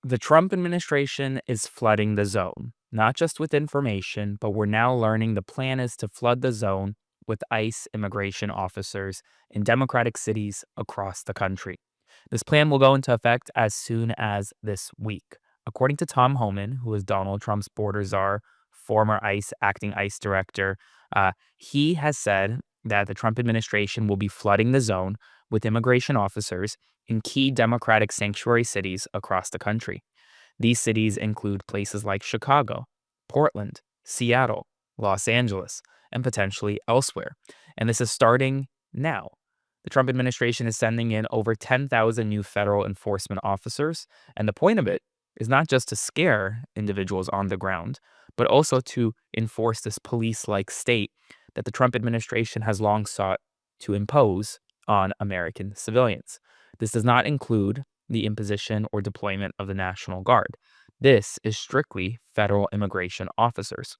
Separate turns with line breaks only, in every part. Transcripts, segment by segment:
The Trump administration is flooding the zone, not just with information, but we're now learning the plan is to flood the zone with ICE immigration officers in Democratic cities across the country. This plan will go into effect as soon as this week. According to Tom Homan, who is Donald Trump's border czar, former acting ICE director, he has said that the Trump administration will be flooding the zone with immigration officers in key Democratic sanctuary cities across the country. These cities include places like Chicago, Portland, Seattle, Los Angeles, and potentially elsewhere. And this is starting now. The Trump administration is sending in over 10,000 new federal enforcement officers. And the point of it is not just to scare individuals on the ground, but also to enforce this police like state that the Trump administration has long sought to impose on American civilians. This does not include the imposition or deployment of the National Guard. This is strictly federal immigration officers.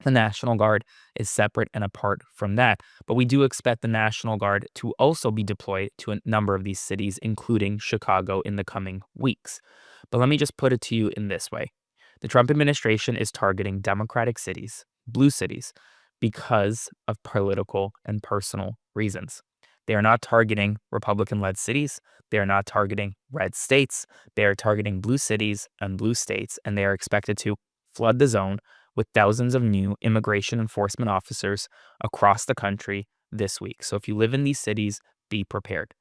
The National Guard is separate and apart from that, but we do expect the National Guard to also be deployed to a number of these cities, including Chicago, in the coming weeks. But let me just put it to you in this way. The Trump administration is targeting Democratic cities, blue cities, because of political and personal reasons. They are not targeting Republican-led cities. They are not targeting red states. They are targeting blue cities and blue states, and they are expected to flood the zone with thousands of new immigration enforcement officers across the country this week. So if you live in these cities, be prepared.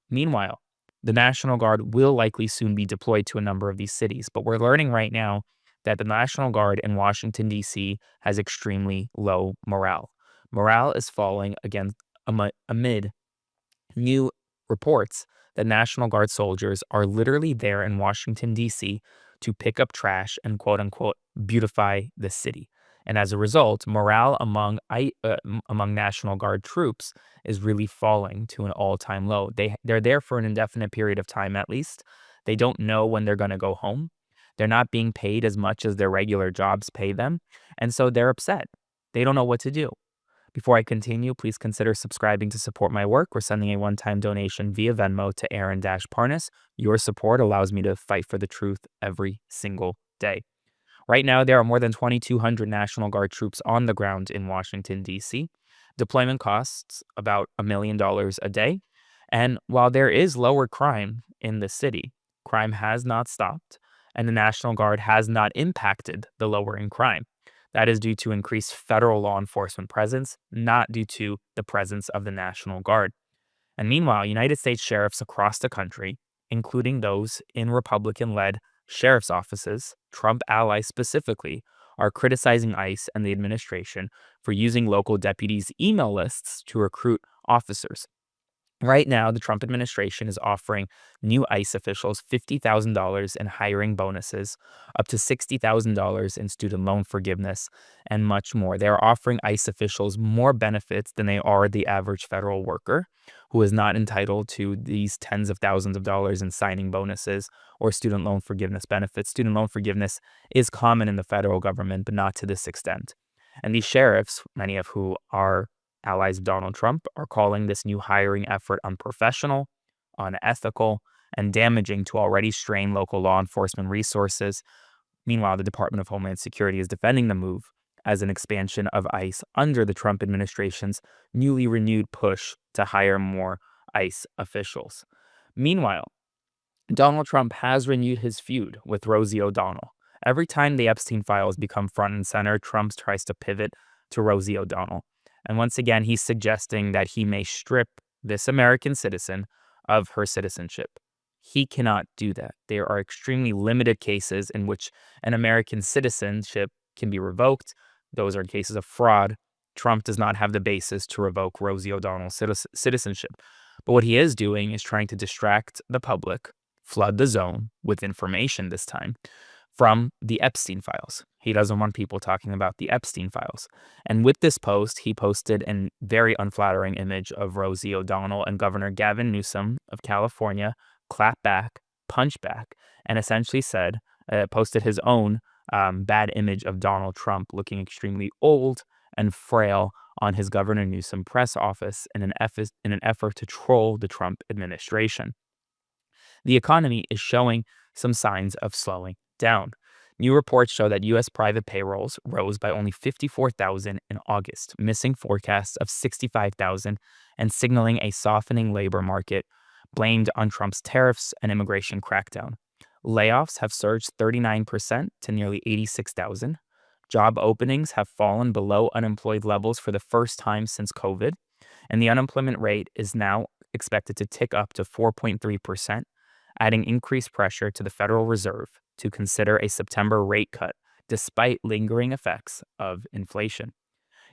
Meanwhile, the National Guard will likely soon be deployed to a number of these cities, but we're learning right now that the National Guard in Washington, D.C. has extremely low morale. Morale is falling again amid new reports that National Guard soldiers are literally there in Washington, D.C. to pick up trash and quote unquote beautify the city. And as a result, morale among National Guard troops is really falling to an all-time low. They're there for an indefinite period of time at least. They don't know when they're going to go home. They're not being paid as much as their regular jobs pay them. And so they're upset. They don't know what to do. Before I continue, please consider subscribing to support my work or sending a one-time donation via Venmo to Aaron-Parnas. Your support allows me to fight for the truth every single day. Right now, there are more than 2,200 National Guard troops on the ground in Washington, D.C. Deployment costs about $1 million a day. And while there is lower crime in the city, crime has not stopped, and the National Guard has not impacted the lowering crime. That is due to increased federal law enforcement presence, not due to the presence of the National Guard. And meanwhile, United States sheriffs across the country, including those in Republican-led sheriff's offices, Trump allies specifically, are criticizing ICE and the administration for using local deputies' email lists to recruit officers. Right now, the Trump administration is offering new ICE officials $50,000 in hiring bonuses, up to $60,000 in student loan forgiveness, and much more. They are offering ICE officials more benefits than they are the average federal worker, who is not entitled to these tens of thousands of dollars in signing bonuses or student loan forgiveness benefits. Student loan forgiveness is common in the federal government, but not to this extent. And these sheriffs, many of who are allies of Donald Trump, are calling this new hiring effort unprofessional, unethical, and damaging to already strained local law enforcement resources. Meanwhile, the Department of Homeland Security is defending the move as an expansion of ICE under the Trump administration's newly renewed push to hire more ICE officials. Meanwhile, Donald Trump has renewed his feud with Rosie O'Donnell. Every time the Epstein files become front and center, Trump tries to pivot to Rosie O'Donnell. And once again, he's suggesting that he may strip this American citizen of her citizenship. He cannot do that. There are extremely limited cases in which an American citizenship can be revoked. Those are cases of fraud. Trump does not have the basis to revoke Rosie O'Donnell's citizenship. But what he is doing is trying to distract the public, flood the zone with information this time, from the Epstein files. He doesn't want people talking about the Epstein files. And with this post, he posted a very unflattering image of Rosie O'Donnell, and Governor Gavin Newsom of California clapped back, punched back, and essentially said, posted his own bad image of Donald Trump looking extremely old and frail on his Governor Newsom press office in an effort to troll the Trump administration. The economy is showing some signs of slowing down. New reports show that U.S. private payrolls rose by only 54,000 in August, missing forecasts of 65,000 and signaling a softening labor market blamed on Trump's tariffs and immigration crackdown. Layoffs have surged 39% to nearly 86,000. Job openings have fallen below unemployed levels for the first time since COVID, and the unemployment rate is now expected to tick up to 4.3%, adding increased pressure to the Federal Reserve to consider a September rate cut despite lingering effects of inflation.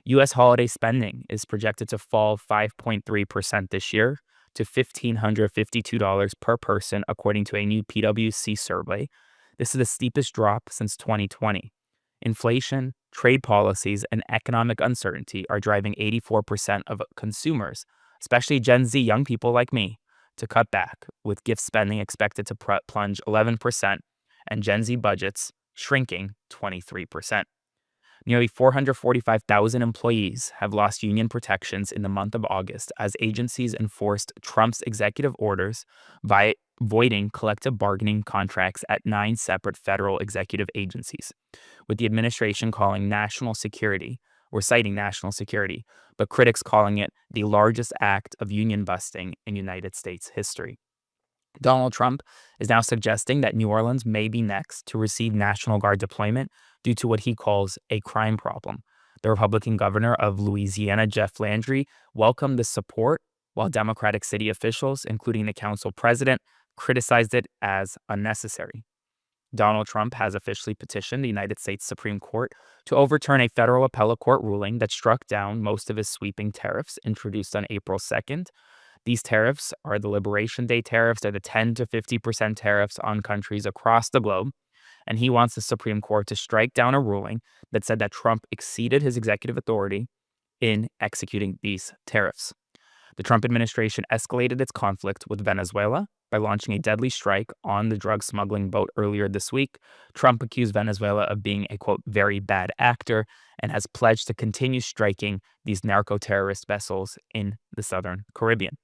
U.S. holiday spending is projected to fall 5.3% this year to $1,552 per person, according to a new PwC survey. This is the steepest drop since 2020. Inflation, trade policies, and economic uncertainty are driving 84% of consumers, especially Gen Z young people like me, to cut back, with gift spending expected to plunge 11% and Gen Z budgets shrinking 23%. Nearly 445,000 employees have lost union protections in the month of August as agencies enforced Trump's executive orders by voiding collective bargaining contracts at 9 separate federal executive agencies, with the administration citing national security, but critics calling it the largest act of union busting in United States history. Donald Trump is now suggesting that New Orleans may be next to receive National Guard deployment due to what he calls a crime problem. The Republican governor of Louisiana, Jeff Landry, welcomed the support, while Democratic city officials, including the council president, criticized it as unnecessary. Donald Trump has officially petitioned the United States Supreme Court to overturn a federal appellate court ruling that struck down most of his sweeping tariffs introduced on April 2nd. These tariffs are the Liberation Day tariffs. They're the 10 to 50% tariffs on countries across the globe. And he wants the Supreme Court to strike down a ruling that said that Trump exceeded his executive authority in executing these tariffs. The Trump administration escalated its conflict with Venezuela by launching a deadly strike on the drug smuggling boat earlier this week. Trump accused Venezuela of being a, quote, very bad actor and has pledged to continue striking these narco-terrorist vessels in the Southern Caribbean.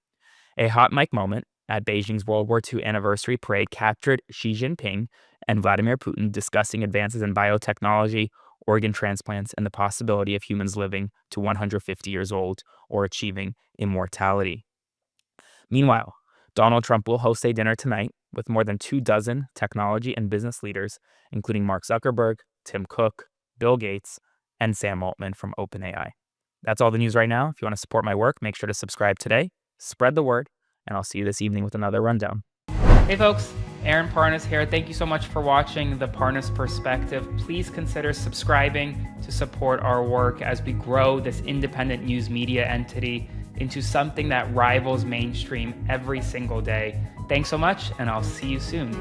A hot mic moment at Beijing's World War II anniversary parade captured Xi Jinping and Vladimir Putin discussing advances in biotechnology, organ transplants, and the possibility of humans living to 150 years old or achieving immortality. Meanwhile, Donald Trump will host a dinner tonight with more than 24 technology and business leaders, including Mark Zuckerberg, Tim Cook, Bill Gates, and Sam Altman from OpenAI. That's all the news right now. If you want to support my work, make sure to subscribe today, spread the word, and I'll see you this evening with another rundown. Hey folks, Aaron Parnas here. Thank you so much for watching The Parnas Perspective. Please consider subscribing to support our work as we grow this independent news media entity into something that rivals mainstream every single day. Thanks so much, and I'll see you soon.